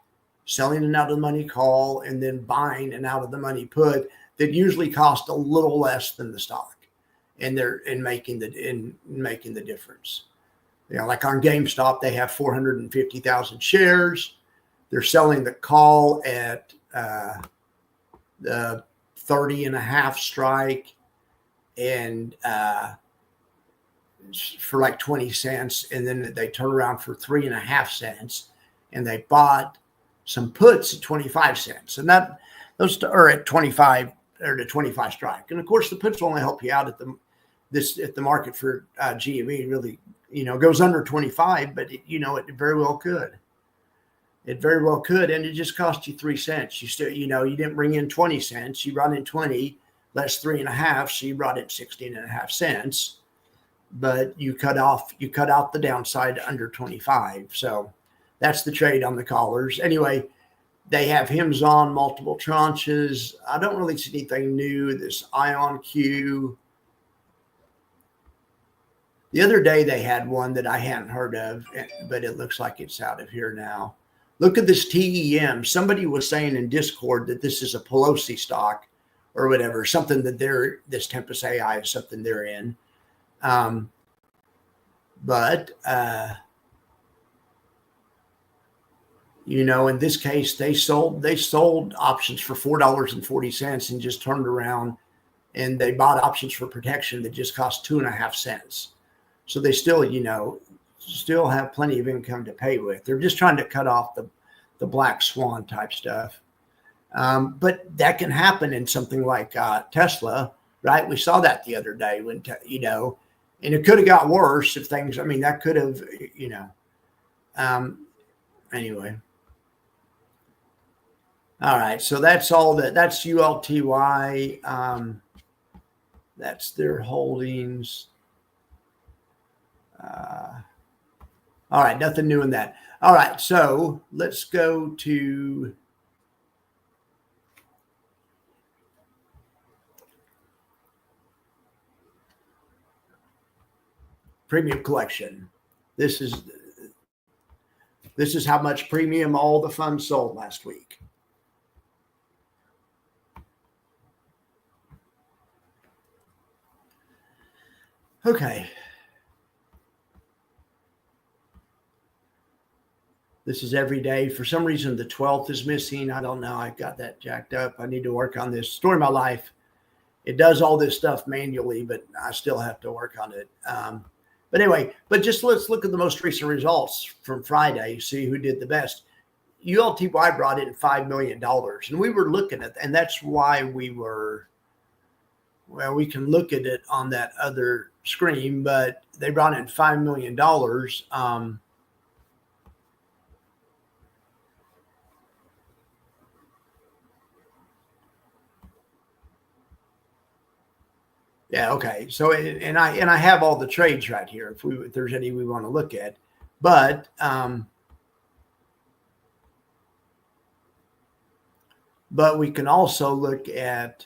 selling an out of the money call, and then buying an out of the money put that usually cost a little less than the stock, and they're making the difference. Like on GameStop, they have 450,000 shares. They're selling the call at the 30.5 strike, and for like 20 cents, and then they turn around for 3.5 cents, and they bought some puts at 25 cents, and those are at 25 or to 25 strike. And of course, the puts will only help you out at the market for GME really, goes under 25, but it very well could. It very well could, and it just cost you 3 cents. You still, you didn't bring in 20 cents. You brought in 20 less 3.5, so you brought in 16.5 cents. But you cut out the downside under 25. So that's the trade on the callers. Anyway, they have HIMS on multiple tranches. I don't really see anything new. This IonQ. The other day they had one that I hadn't heard of, but it looks like it's out of here now. Look at this TEM. Somebody was saying in Discord that this is a Pelosi stock or whatever, something that this Tempest AI is something they're in. But In this case, they sold options for $4.40 and just turned around and they bought options for protection that just cost 2.5 cents. So they still have plenty of income to pay with. They're just trying to cut off the black swan type stuff. But that can happen in something like Tesla, right? We saw that the other day when, and it could have got worse if things, that could have, anyway. All right. So that's that's ULTY. That's their holdings. All right. Nothing new in that. All right. So let's go to premium collection. This is how much premium all the funds sold last week. Okay. This is every day. For some reason, the 12th is missing. I don't know. I got that jacked up. I need to work on this. Story of my life. It does all this stuff manually, but I still have to work on it. But anyway, let's look at the most recent results from Friday, see who did the best. ULTY brought in $5 million, and we were looking at, and that's why we can look at it on that other screen, but they brought in $5 million. Yeah. Okay. So, and I have all the trades right here. If there's any we want to look at, but we can also look at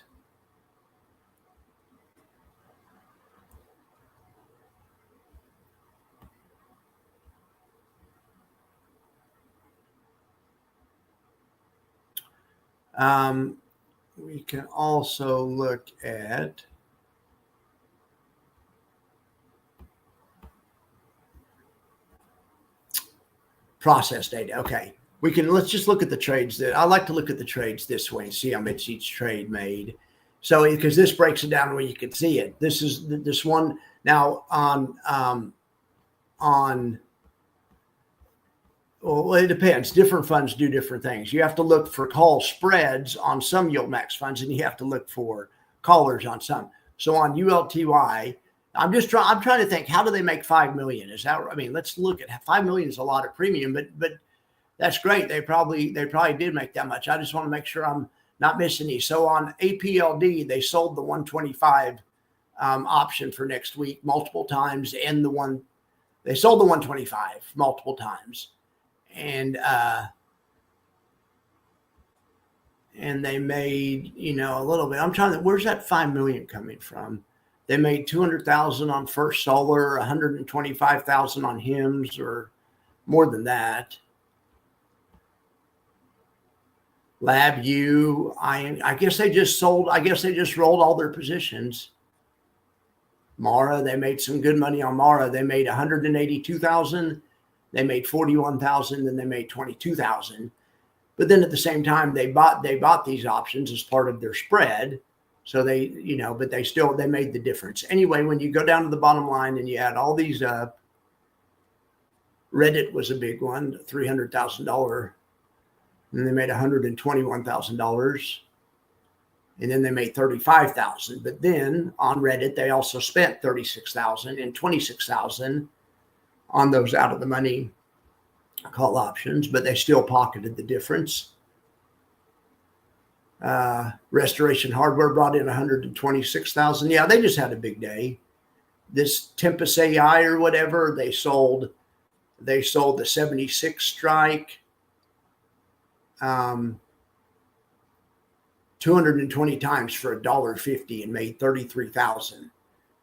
process data. Okay. Let's just look at the trades I like to look at the trades this way and see how much each trade made. So, because this breaks it down where you can see it. This is this one now on, well, it depends. Different funds do different things. You have to look for call spreads on some YieldMax funds, and you have to look for callers on some. So on ULTY, I'm trying to think, how do they make 5 million? Let's look at 5 million is a lot of premium, but that's great. They probably did make that much. I just want to make sure I'm not missing these. So on APLD, they sold the 125 option for next week multiple times, and they sold the 125 multiple times, and they made a little bit. I'm trying to. Where's that 5 million coming from? They made 200,000 on First Solar, 125,000 on HIMS, or more than that. LabU, I guess they just sold. I guess they just rolled all their positions. Mara, they made some good money on Mara. They made 182,000. They made 41,000, and they made 22,000. But then at the same time, they bought these options as part of their spread. So they, but they made the difference. Anyway, when you go down to the bottom line and you add all these up, Reddit was a big one, $300,000. And they made $121,000. And then they made 35,000. But then on Reddit, they also spent 36,000 and 26,000 on those out of the money call options, but they still pocketed the difference. Restoration Hardware brought in 126,000. Yeah, they just had a big day. This Tempest AI or whatever, they sold the 76 strike, 220 times for $1.50 and made 33,000.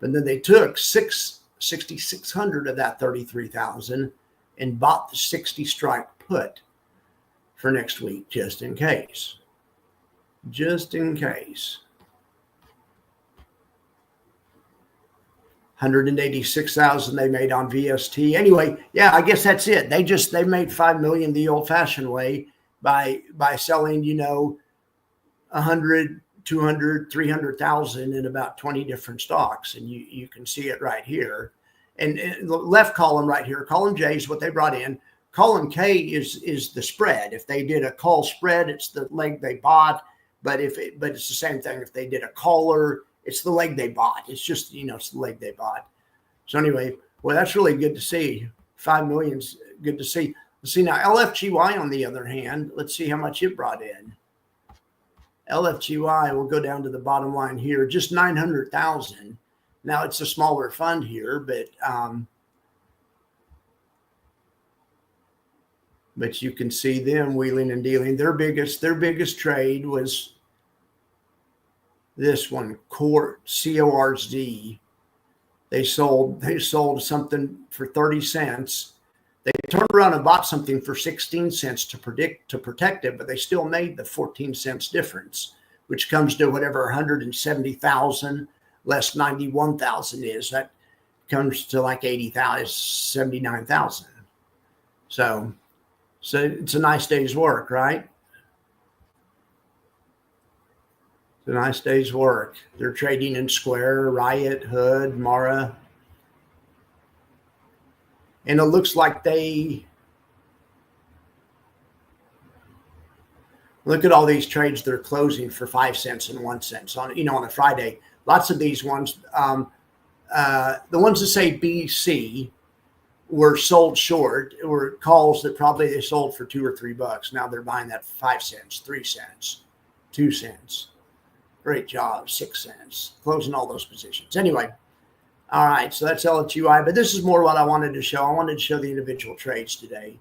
But then they took 6,600 of that 33,000 and bought the 60 strike put for next week, just in case. Just in case. 186,000 they made on VST. Anyway, yeah, I guess that's it. They made 5 million the old-fashioned way by selling, 100, 200, 300,000 in about 20 different stocks, and you can see it right here. And the left column right here, column J is what they brought in. Column K is the spread. If they did a call spread, it's the leg they bought. But it's the same thing. If they did a caller, it's the leg they bought. It's just, it's the leg they bought. So anyway, well, that's really good to see. 5 million's good to see. Let's see now, LFGY on the other hand, let's see how much it brought in. LFGY will go down to the bottom line here, just 900,000. Now it's a smaller fund here, but you can see them wheeling and dealing. Their biggest trade was this one, CORZ. They sold something for 30 cents. They turned around and bought something for 16 cents to protect it, but they still made the 14 cents difference, which comes to whatever 170,000 less 91,000 is. That comes to like 80,000, 79,000. So it's a nice day's work, right? It's a nice day's work. They're trading in Square, Riot, Hood, Mara. And it looks like look at all these trades they're closing for 5 cents and 1 cent on a Friday. Lots of these ones, the ones that say BC were sold short, were calls that probably they sold for $2 or $3. Now they're buying that 5 cents, 3 cents, 2 cents. Great job, 6 cents, closing all those positions. Anyway, all right, so that's LFGY, but this is more what I wanted to show. I wanted to show the individual trades today.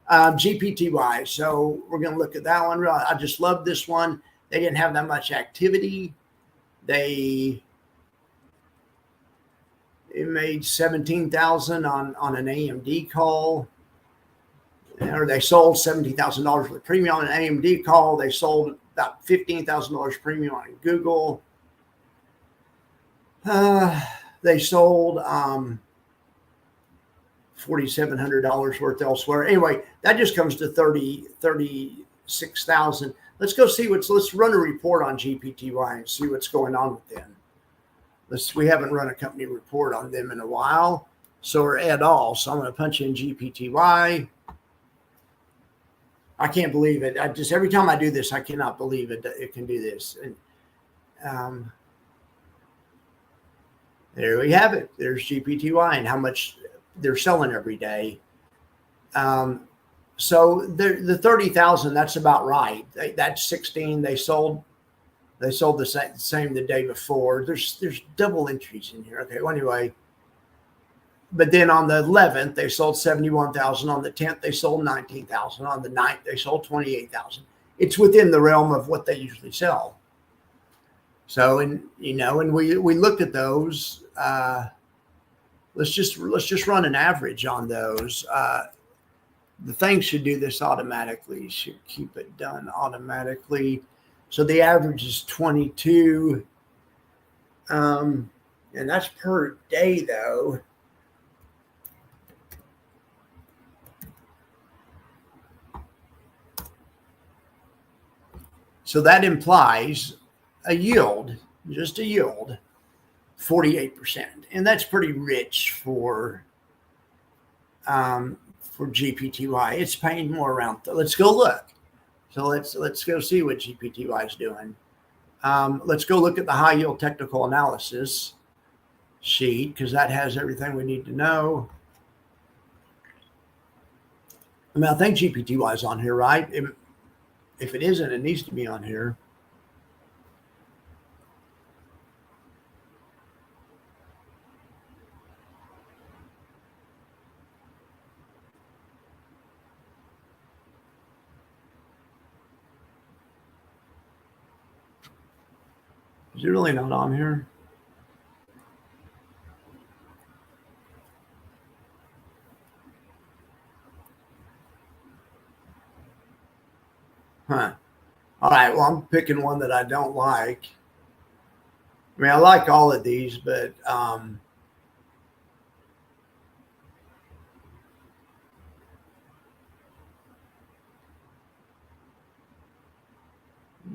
GPTY, so we're going to look at that one. I just love this one. They didn't have that much activity. They made 17,000 on an AMD call, or they sold $17,000 with premium on an AMD call. They sold about $15,000 premium on Google. They sold $4,700 worth elsewhere. Anyway, that just comes to 36,000. Let's go see let's run a report on GPTY and see what's going on with them. We haven't run a company report on them in a while, or at all. So I'm going to punch in GPTY. I can't believe it. Every time I do this, I cannot believe it can do this. And there we have it. There's GPTY and how much they're selling every day. So the 30,000, that's about right. That's 16. They sold the same the day before. There's double entries in here. Okay. Well, anyway, but then on the 11th, they sold 71,000. On the 10th, they sold 19,000. On the 9th, they sold 28,000. It's within the realm of what they usually sell. So, and we looked at those. Let's just run an average on those. The thing should do this automatically. Should keep it done automatically. So the average is 22. And that's per day though. So that implies a yield, just a yield, 48%. And that's pretty rich for GPTY. It's paying more around. Let's go look. So let's go see what GPTY is doing. Let's go look at the high yield technical analysis sheet because that has everything we need to know. I mean, I think GPTY is on here, right? If it isn't, it needs to be on here. Is it really not on here? Huh. All right. Well, I'm picking one that I don't like. I mean, I like all of these, but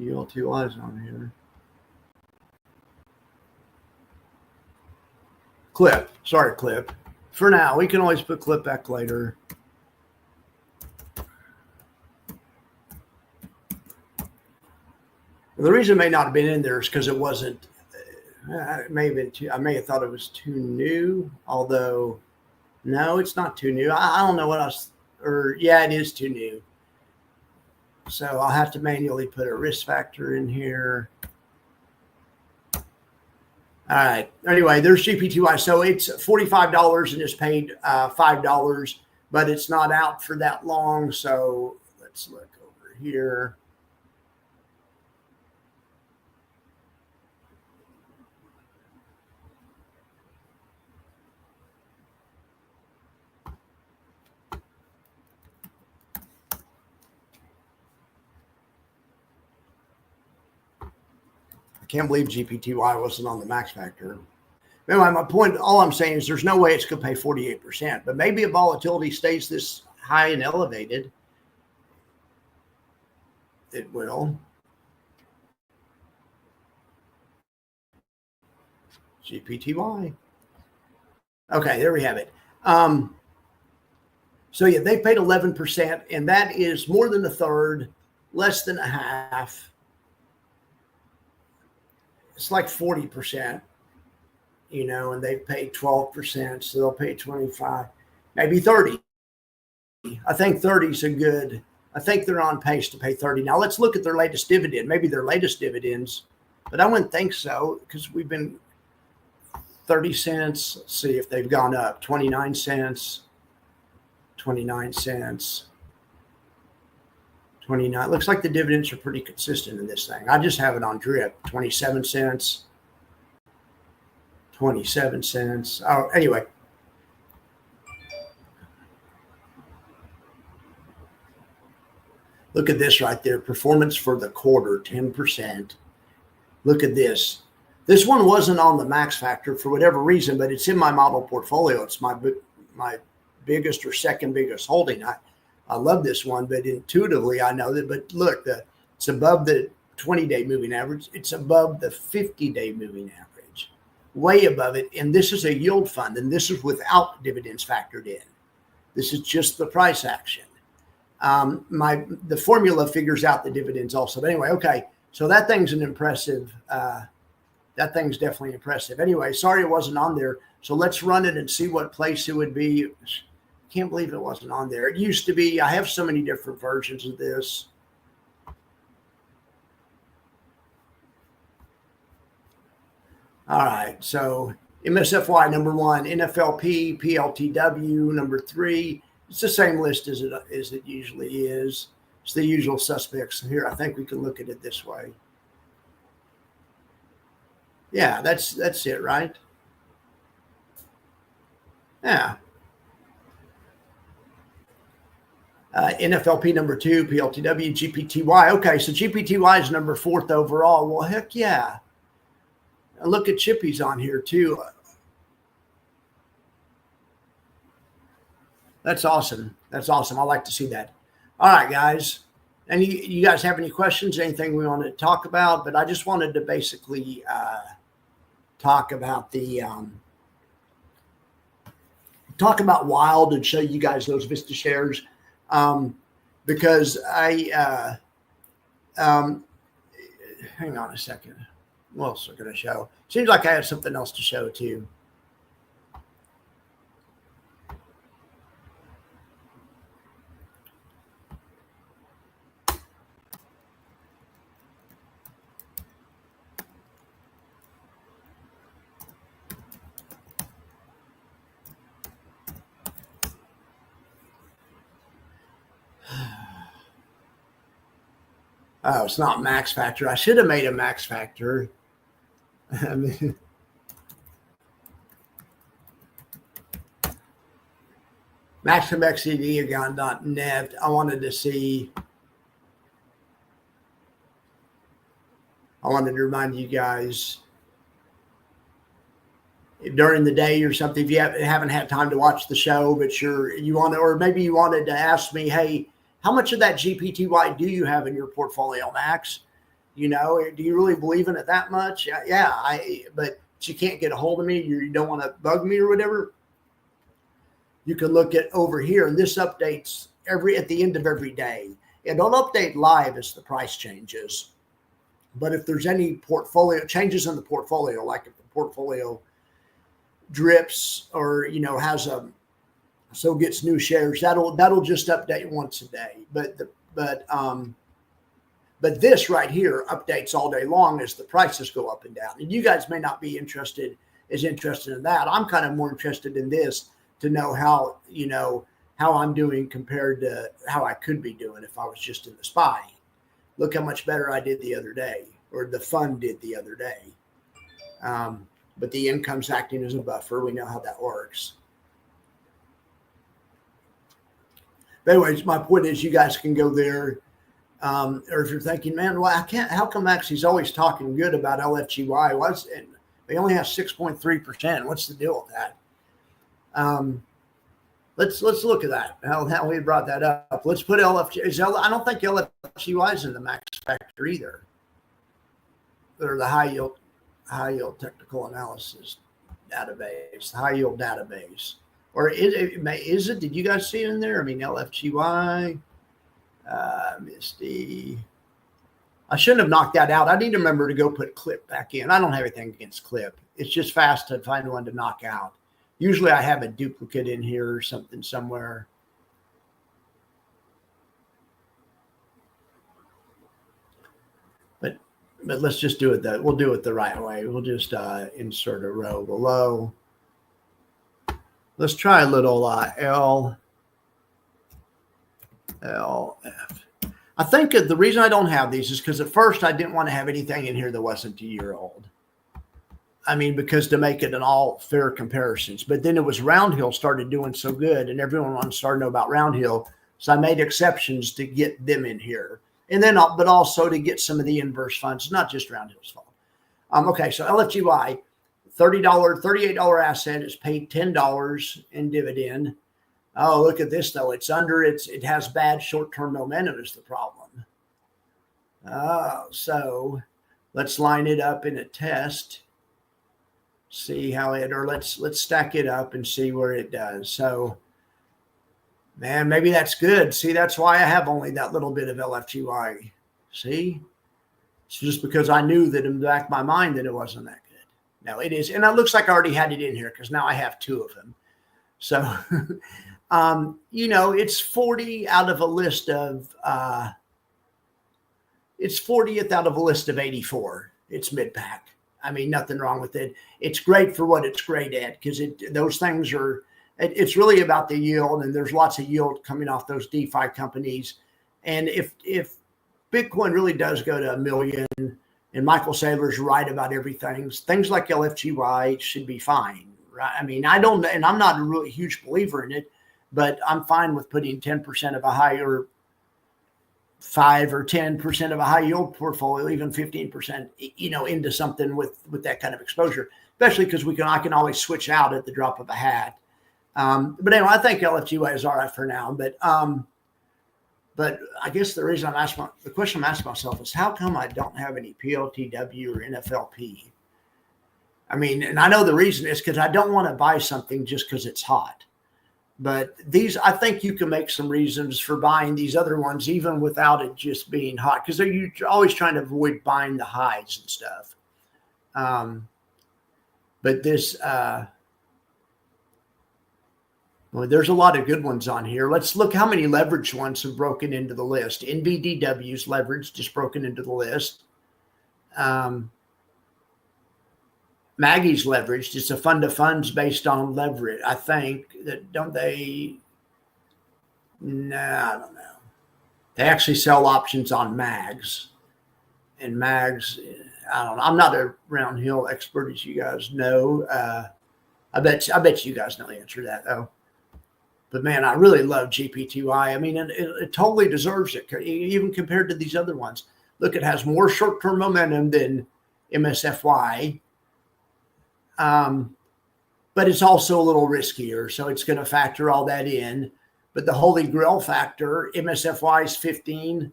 ULTY is on here. Clip. Sorry, clip. For now, we can always put clip back later. The reason it may not have been in there is because it wasn't. It may have been too. I may have thought it was too new. Although, no, it's not too new. I don't know what else. Or yeah, it is too new. So I'll have to manually put a risk factor in here. All right. Anyway, there's GPTY. So it's $45 and it's paid $5, but it's not out for that long. So let's look over here. Can't believe GPTY wasn't on the max factor. Anyway, my point, all I'm saying is there's no way it's going to pay 48%, but maybe if volatility stays this high and elevated, it will. GPTY. Okay, there we have it. So yeah, they paid 11%, and that is more than a third, less than a half. It's like 40%, you know, and they paid 12%, so they'll pay 25, maybe 30. I think 30 is a good. I think they're on pace to pay 30. Now let's look at their latest dividend. Maybe their latest dividends, but I wouldn't think so because we've been 30 cents. Let's see if they've gone up. 29 cents. 29 cents. 29. Looks like the dividends are pretty consistent in this thing. I just have it on drip. 27 cents. 27 cents. Oh, anyway. Look at this right there. Performance for the quarter, 10%. Look at this. This one wasn't on the max factor for whatever reason, but it's in my model portfolio. It's my biggest or second biggest holding. I love this one, but intuitively I know that. But look, it's above the 20-day moving average. It's above the 50-day moving average, way above it. And this is a yield fund, and this is without dividends factored in. This is just the price action. The formula figures out the dividends also. But anyway, okay. So that thing's an impressive. That thing's definitely impressive. Anyway, sorry it wasn't on there. So let's run it and see what place it would be. Can't believe it wasn't on there. It used to be. I have so many different versions of this. All right. So MSFY number 1, NFLP, PLTW number 3. It's the same list as it usually is. It's the usual suspects. Here, I think we can look at it this way. Yeah, that's it, right? Yeah. NFLP number 2, PLTW, GPTY. Okay, so GPTY is number 4th overall. Well, heck yeah. And look at Chippy's on here too. That's awesome. That's awesome. I like to see that. All right, guys. And you guys have any questions, anything we want to talk about? But I just wanted to basically talk about Wild and show you guys those Vista shares. Because hang on a second. What else am I going to show? Seems like I have something else to show too. Oh, it's not max factor. I should have made a max factor. I mean, MaximumXCD.net. I wanted to remind you guys during the day or something, if you haven't had time to watch the show, but you want to, or maybe you wanted to ask me, hey, how much of that GPTY do you have in your portfolio, Max? You know, do you really believe in it that much? Yeah, but you can't get a hold of me. You don't want to bug me or whatever. You can look at over here, and this updates at the end of every day. It don't update live as the price changes. But if there's any portfolio changes in the portfolio, like if the portfolio drips or, you know, gets new shares, that'll just update once a day. But this right here updates all day long as the prices go up and down. And you guys may not be interested in that. I'm kind of more interested in this to know how I'm doing compared to how I could be doing if I was just in the SPY. Look how much better I did the other day, or the fund did the other day. But the income's acting as a buffer. We know how that works. But anyways, my point is you guys can go there. Or if you're thinking, man, well, I can't, how come Maxie's always talking good about LFGY? They only have 6.3%. What's the deal with that? Let's look at that. How we brought that up. Let's put LFG. I don't think LFGY is in the max factor either. They're the high yield technical analysis database, high yield database. Or is it? Did you guys see it in there? I mean, LFGY. Misty. I shouldn't have knocked that out. I need to remember to go put clip back in. I don't have anything against clip. It's just fast to find one to knock out. Usually I have a duplicate in here or something somewhere. But let's just do it. We'll do it the right way. We'll just insert a row below. Let's try a little LF. I think the reason I don't have these is because at first I didn't want to have anything in here that wasn't a year old. I mean, because to make it an all fair comparisons. But then it was Roundhill started doing so good, and everyone wanted to start to know about Roundhill. So I made exceptions to get them in here, and then but also to get some of the inverse funds, not just Roundhill's fault. Okay, so LFGY, $38 asset is paid $10 in dividend. Oh, look at this though. It has bad short-term momentum is the problem. Oh, so let's line it up in a test. See how let's stack it up and see where it does. So, man, maybe that's good. See, that's why I have only that little bit of LFGY. See, it's just because I knew that in the back of my mind that it wasn't that good. No, it is, and it looks like I already had it in here because now I have two of them. So, you know, it's 40 out of a list of. It's 40th out of a list of 84. It's mid-pack. I mean, nothing wrong with it. It's great for what it's great at because those things are, it's really about the yield, and there's lots of yield coming off those DeFi companies. And if Bitcoin really does go to $1 million and Michael Saylor's right about everything, things like LFGY should be fine, right? I mean, I'm not a really huge believer in it, but I'm fine with putting 10% of a higher 5 or 10% of a high yield portfolio, even 15%, you know, into something with that kind of exposure, especially because I can always switch out at the drop of a hat. But anyway, I think LFGY is all right for now. But I guess the reason the question I'm asking myself is how come I don't have any PLTW or NFLP? I mean, and I know the reason is because I don't want to buy something just because it's hot. But I think you can make some reasons for buying these other ones, even without it just being hot, because you're always trying to avoid buying the highs and stuff. But this, well, there's a lot of good ones on here. Let's look how many leveraged ones have broken into the list. NVDW's leverage just broken into the list. Maggie's leveraged. It's a fund of funds based on leverage. I think that don't they? No, I don't know. They actually sell options on mags, and mags. I don't know. I'm not a Roundhill expert, as you guys know. I bet you guys know the answer to that though. But man, I really love GPTY. I mean, it totally deserves it, even compared to these other ones. Look, it has more short-term momentum than MSFY. But it's also a little riskier, so it's going to factor all that in. But the holy grail factor, MSFY is 15,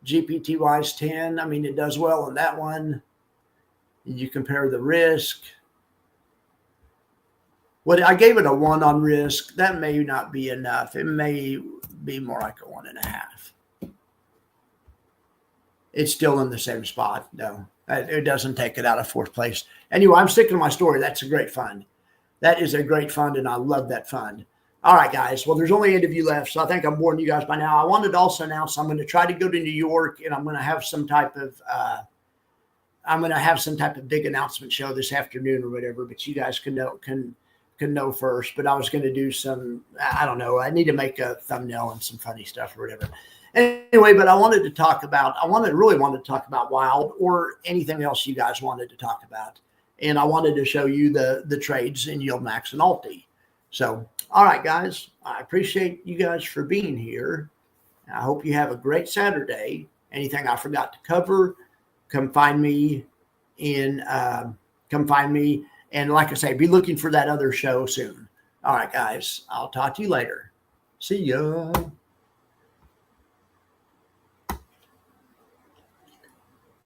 GPTY's 10. I mean, it does well in that one. You compare the risk. Well, I gave it a 1 on risk. That may not be enough. It may be more like a 1.5. It's still in the same spot, though. It doesn't take it out of fourth place. Anyway, I'm sticking to my story. That's a great fund. That is a great fund, and I love that fund. All right, guys. Well, there's only 8 of you left, so I think I'm boring you guys by now. I wanted to also announce I'm going to try to go to New York, and I'm going to have some type of big announcement show this afternoon or whatever. But you guys can know first. But I was going to do some. I don't know. I need to make a thumbnail and some funny stuff or whatever. Anyway, but I really wanted to talk about Wild or anything else you guys wanted to talk about. And I wanted to show you the trades in YieldMax and Alti. So, all right, guys, I appreciate you guys for being here. I hope you have a great Saturday. Anything I forgot to cover, come find me. And like I say, be looking for that other show soon. All right, guys, I'll talk to you later. See ya.